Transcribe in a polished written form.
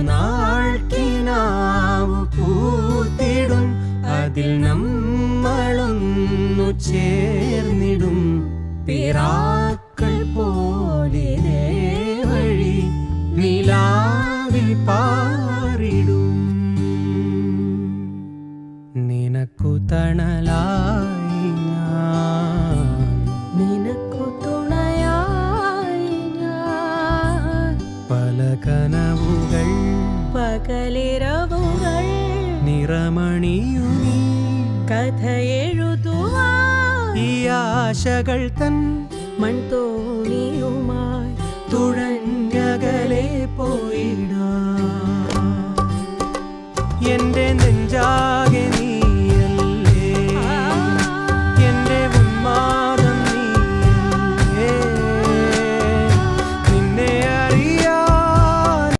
നാൾ കിനാവു പൂത്തിടും അതിൽ നമ്മളൊന്നു ചേർന്നിടും പിറാക്കൾ പോലെ വഴി നിലാവിൽ പാറിടും നിനക്കു തണലായി ഞാൻ നിനക്കു തുണയായി ഞാൻ പല കനവുകൾ പകലിരവുകൾ നിറമണിയുമീ കഥ എഴുതുവാൻ ഈ ആശകൾ തൻ മൺതോണിയുമായി തുഴഞ്ഞകലെ പോയി